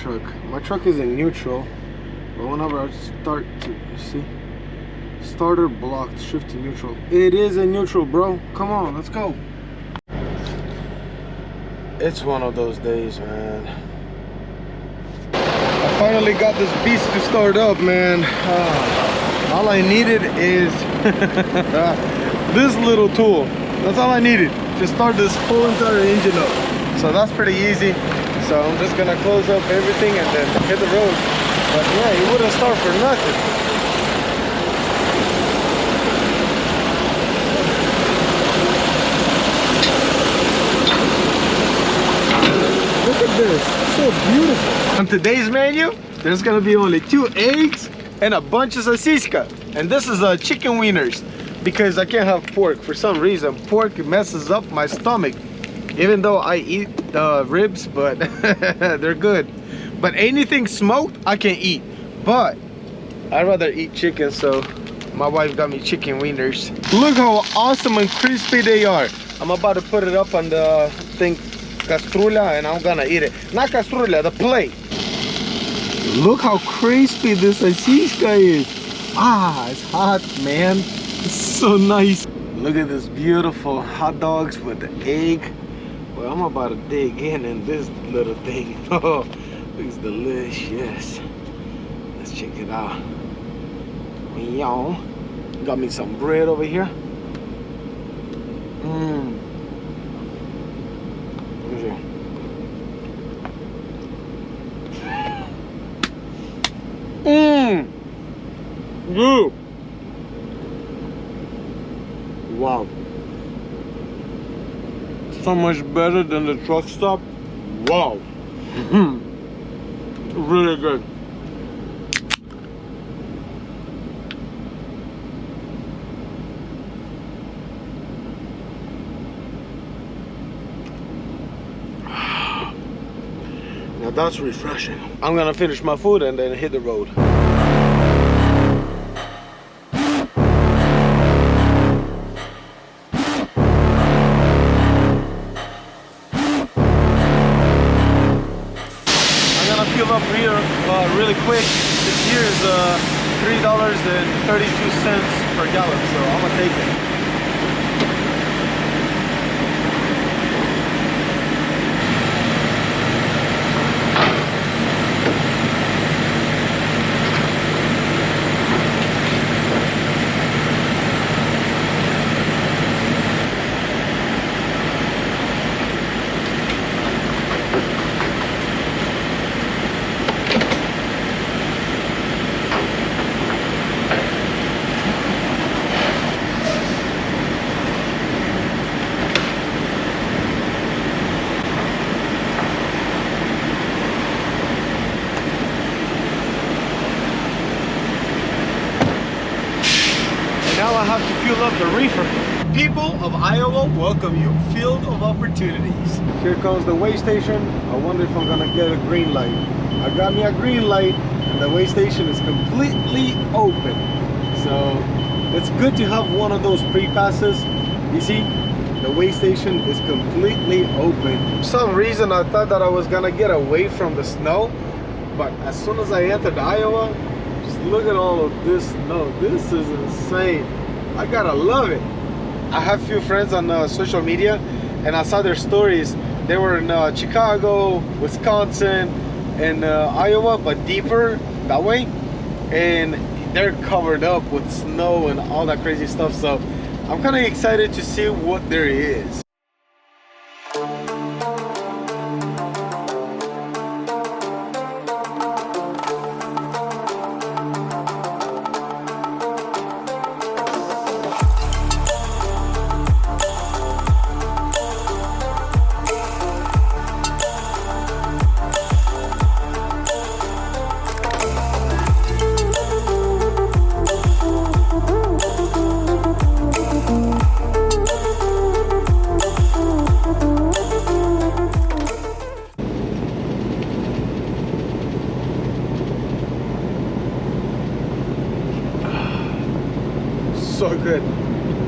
My truck is in neutral, but whenever I start to see starter blocked, shift to neutral. It is in neutral, bro. Come on, let's go. It's one of those days, man. I finally got this beast to start up, man. All I needed is this little tool. That's all I needed to start this whole entire engine up. So that's pretty easy. So I'm just gonna close up everything and then hit the road. But yeah, it wouldn't start for nothing. Look at this, so beautiful. On today's menu, there's gonna be only 2 eggs and a bunch of sasiska. And this is chicken wieners, because I can't have pork. For some reason, pork messes up my stomach. Even though I eat ribs, but they're good. But anything smoked, I can eat. But I'd rather eat chicken, so my wife got me chicken wieners. Look how awesome and crispy they are. I'm about to put it up on the thing, castrula, and I'm gonna eat it. Not castrula, the plate. Look how crispy this sasiska is. Ah, it's hot, man. It's so nice. Look at this beautiful hot dogs with the egg. Well, I'm about to dig in this little thing. Oh, looks delicious. Let's check it out. Y'all, got me some bread over here. Good. Wow. So much better than the truck stop. Wow. Really good. Now that's refreshing. I'm gonna finish my food and then hit the road. Fill up here really quick. This here is $3.32 per gallon, so I'm gonna take it. Now I have to fuel up the reefer. People of Iowa welcome you. Field of opportunities. Here comes the weigh station. I wonder if I'm gonna get a green light. I got me a green light and the weigh station is completely open. So it's good to have one of those pre-passes. You see, the weigh station is completely open. For some reason I thought that I was gonna get away from the snow, but as soon as I entered Iowa, look at all of this snow. This is insane. I gotta love it. I have a few friends on social media and I saw their stories. They were in Chicago, Wisconsin, and Iowa, but deeper that way, and they're covered up with snow and all that crazy stuff. So I'm kind of excited to see what there is. So good.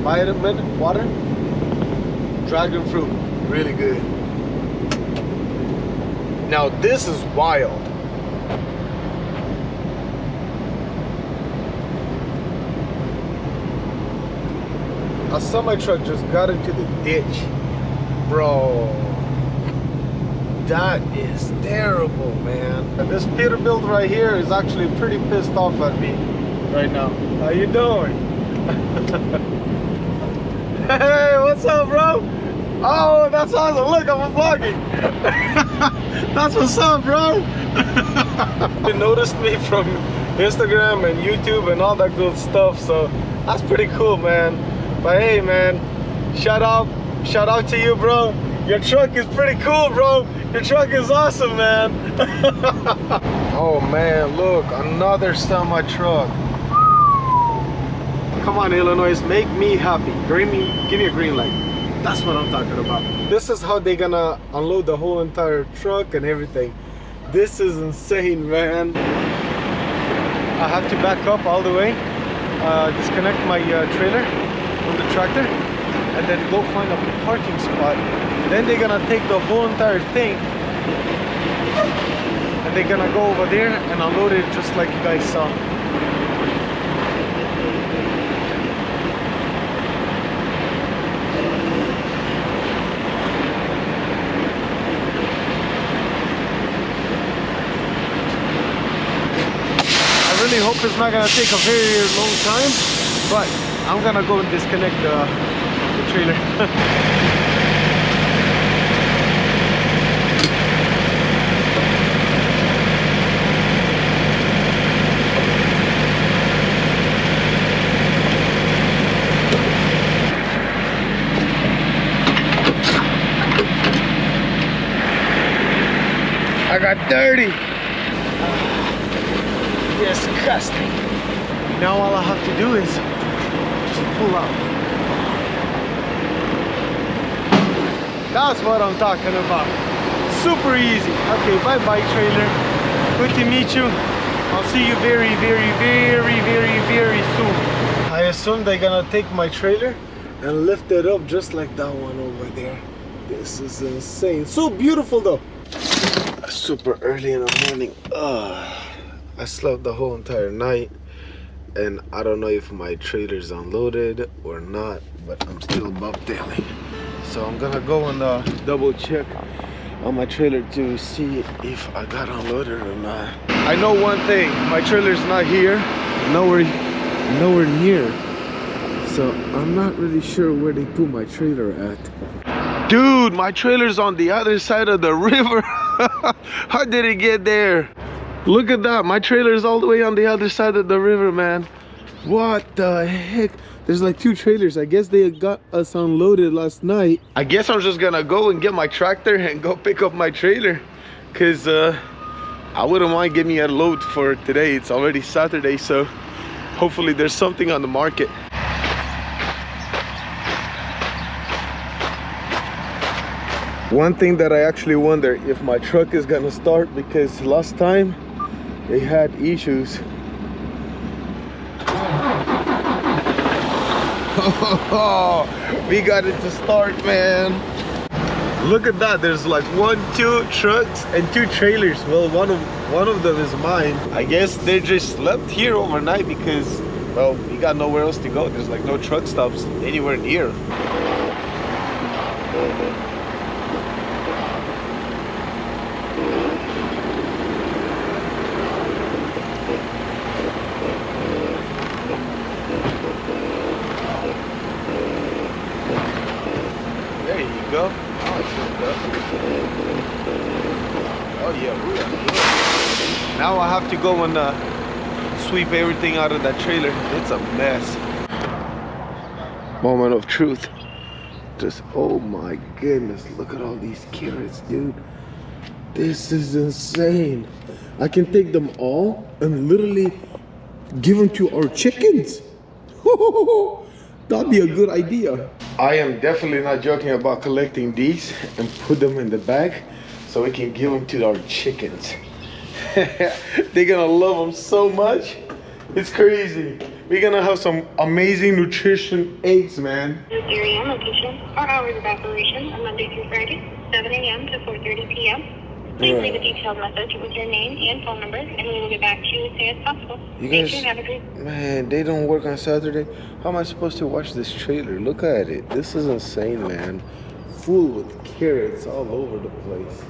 Vitamin water, dragon fruit, really good. Now this is wild. a semi truck just got into the ditch. Bro, that is terrible, man. And this Peterbilt right here is actually pretty pissed off at me right now. How you doing? Hey, what's up, bro? Oh, that's awesome. Look, I'm vlogging. That's what's up, bro. You noticed me from Instagram and YouTube and all that good stuff, so that's pretty cool, man. But hey, man, shout out to you, bro. Your truck is pretty cool, bro. Your truck is awesome, man. Oh man, look, another semi truck. Come on, Illinois, make me happy. Give me a green light. That's what I'm talking about. This is how they're gonna unload the whole entire truck and everything. This is insane, man. I have to back up all the way, disconnect my trailer from the tractor, and then go find a parking spot. Then they're gonna take the whole entire thing and they're gonna go over there and unload it just like you guys saw. I really hope it's not gonna take a very long time, but I'm gonna go and disconnect the trailer. I got dirty. Disgusting. Now all I have to do is just pull out. That's what I'm talking about. Super easy. Okay, bye-bye trailer. Good to meet you. I'll see you very soon. I assume they're gonna take my trailer and lift it up just like that one over there. This is insane. So beautiful though. Super early in the morning. I slept the whole entire night and I don't know if my trailer's unloaded or not, but I'm still bobtailing. So I'm gonna go and double check on my trailer to see if I got unloaded or not. I know one thing, my trailer's not here, nowhere near. So I'm not really sure where they put my trailer at. Dude, my trailer's on the other side of the river. How did it get there? Look at that, my trailer's all the way on the other side of the river, man. What the heck? There's like two trailers. I guess they got us unloaded last night. I guess I'm just gonna go and get my tractor and go pick up my trailer, cause I wouldn't mind getting a load for today. It's already Saturday, so hopefully there's something on the market. One thing that I actually wonder if my truck is gonna start, because last time they had issues. Oh, we got it to start, man. Look at that, there's like 2 trucks and 2 trailers. Well, one of them is mine. I guess they just slept here overnight because, well, we got nowhere else to go. There's like no truck stops anywhere near. Go. Oh, yeah. Now I have to go and sweep everything out of that trailer. It's a mess. Moment of truth. Just, oh my goodness, look at all these carrots, dude. This is insane. I can take them all and literally give them to our chickens. That'd be a good idea. I am definitely not joking about collecting these and put them in the bag so we can give them to our chickens. They're gonna love them so much. It's crazy. We're gonna have some amazing nutrition eggs, man. This area location, our hours of operation are Monday through Friday, 7 a.m. to 4:30 p.m. Please leave a detailed message with your name and phone number, and we will get back to you as soon as possible. You Thank guys, you and have a great man, they don't work on Saturday. How am I supposed to watch this trailer? Look at it. This is insane, man. Full with carrots all over the place.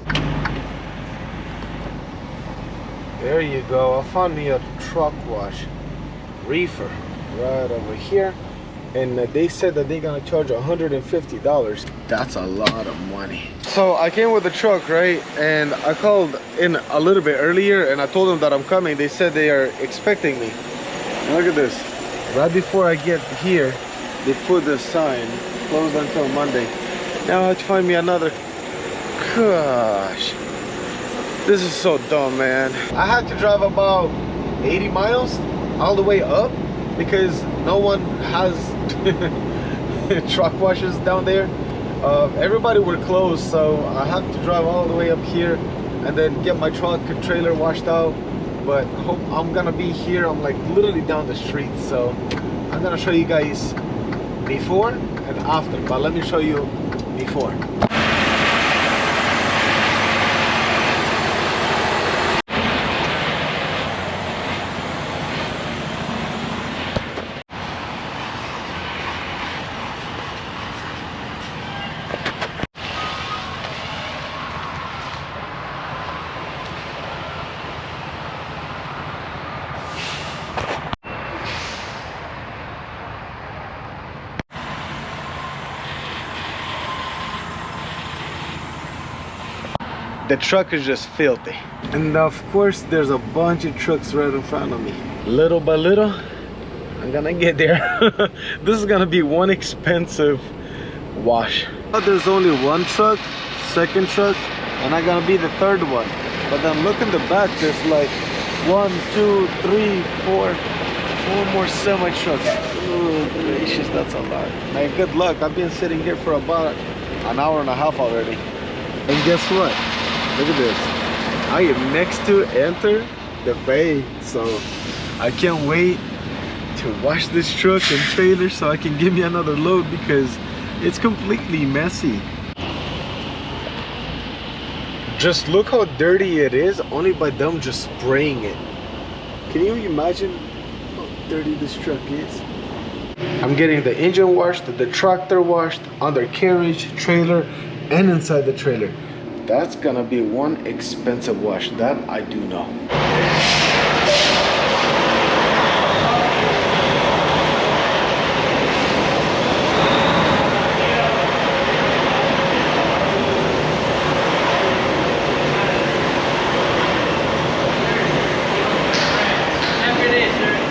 There you go. I found me a truck wash reefer right over here. And they said that they're gonna charge $150. That's a lot of money. So I came with the truck, right? And I called in a little bit earlier and I told them that I'm coming. They said they are expecting me. And look at this. Right before I get here, they put the sign, closed until Monday. Now I have to find me another. Gosh. This is so dumb, man. I had to drive about 80 miles all the way up because no one has truck washes down there. Everybody were closed, so I have to drive all the way up here and then get my truck and trailer washed out. But hope I'm gonna be here. I'm like literally down the street, so I'm gonna show you guys before and after. But let me show you before. The truck is just filthy. And of course, there's a bunch of trucks right in front of me. Little by little, I'm gonna get there. This is gonna be one expensive wash. But there's only one truck, second truck, and I'm gonna be the third one. But then look in the back, there's like 1, 2, 3, 4 more semi trucks. Oh gracious, that's a lot. Man, good luck. I've been sitting here for about an hour and a half already. And guess what? Look at this. I am next to enter the bay, so I can't wait to wash this truck and trailer so I can give me another load because it's completely messy. Just look how dirty it is only by them just spraying it. Can you imagine how dirty this truck is? I'm getting the engine washed, the tractor washed, undercarriage, trailer, and inside the trailer. That's gonna be one expensive wash, that I do know.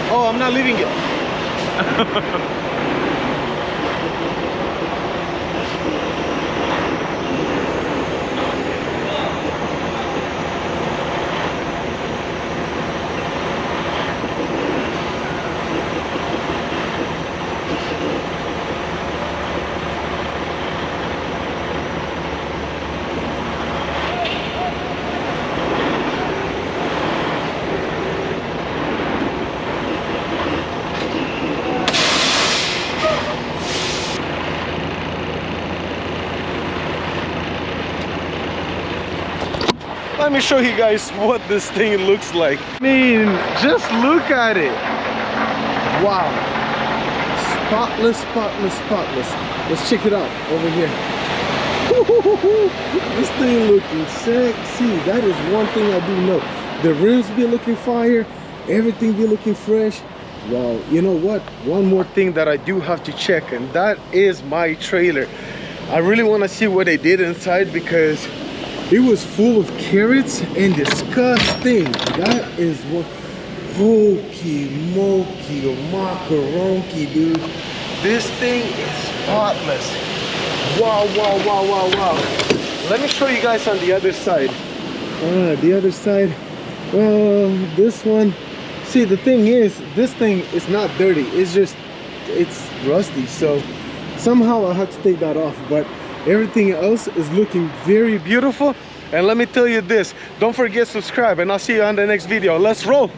Oh, I'm not leaving it. Let me show you guys what this thing looks like. I mean, just look at it. Wow. Spotless, spotless, spotless. Let's check it out over here. This thing looking sexy. That is one thing I do know. The rims be looking fire. Everything be looking fresh. Wow. You know what? One more thing that I do have to check, and that is my trailer. I really want to see what they did inside because it was full of carrots and disgusting. That is what. Hokey mokey macaronki, dude. This thing is spotless. Wow, wow, wow, wow, wow. Let me show you guys on the other side. The other side. Well, this one. See, the thing is, this thing is not dirty. It's just, it's rusty. So somehow I have to take that off. But everything else is looking very beautiful. And let me tell you this, don't forget to subscribe, and I'll see you on the next video. Let's roll.